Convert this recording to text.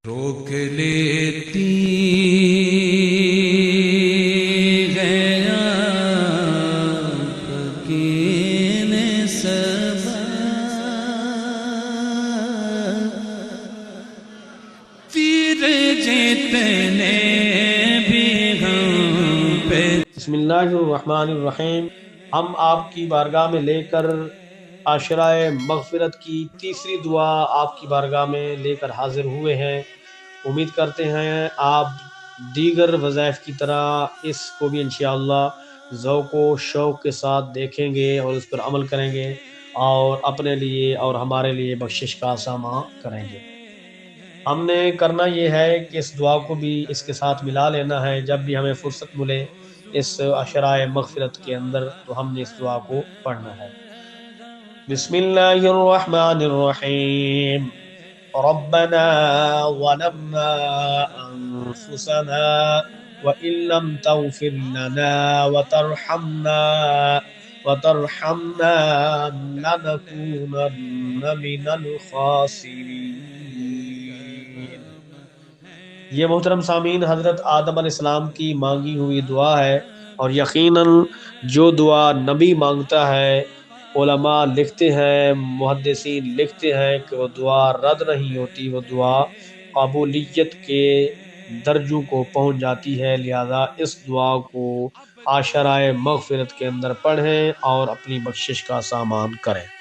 روک لیتی ہے آپ کی نسبت تیر جتنے بھی ہم پہ۔ بسم اللہ الرحمن الرحیم۔ ہم آپ کی بارگاہ میں لے کر عاشرۂ مغفرت کی تیسری دعا آپ کی بارگاہ میں لے کر حاضر ہوئے ہیں۔ امید کرتے ہیں آپ دیگر وظائف کی طرح اس کو بھی انشاءاللہ ذوق و شوق کے ساتھ دیکھیں گے اور اس پر عمل کریں گے اور اپنے لیے اور ہمارے لیے بخشش کا سامنا کریں گے۔ ہم نے کرنا یہ ہے کہ اس دعا کو بھی اس کے ساتھ ملا لینا ہے۔ جب بھی ہمیں فرصت ملے اس عشرۂ مغفرت کے اندر تو ہم نے اس دعا کو پڑھنا ہے۔ بسم اللہ الرحمن الرحیم۔ ربنا ظلمنا انفسنا وان لم تغفر لنا وترحمنا لنكونن من الخاسرین۔ یہ محترم سامعین حضرت آدم علیہ السلام کی مانگی ہوئی دعا ہے، اور یقیناً جو دعا نبی مانگتا ہے علماء لکھتے ہیں، محدثین لکھتے ہیں کہ وہ دعا رد نہیں ہوتی، وہ دعا قبولیت کے درجوں کو پہنچ جاتی ہے۔ لہذا اس دعا کو عاشرۂ مغفرت کے اندر پڑھیں اور اپنی بخشش کا سامان کریں۔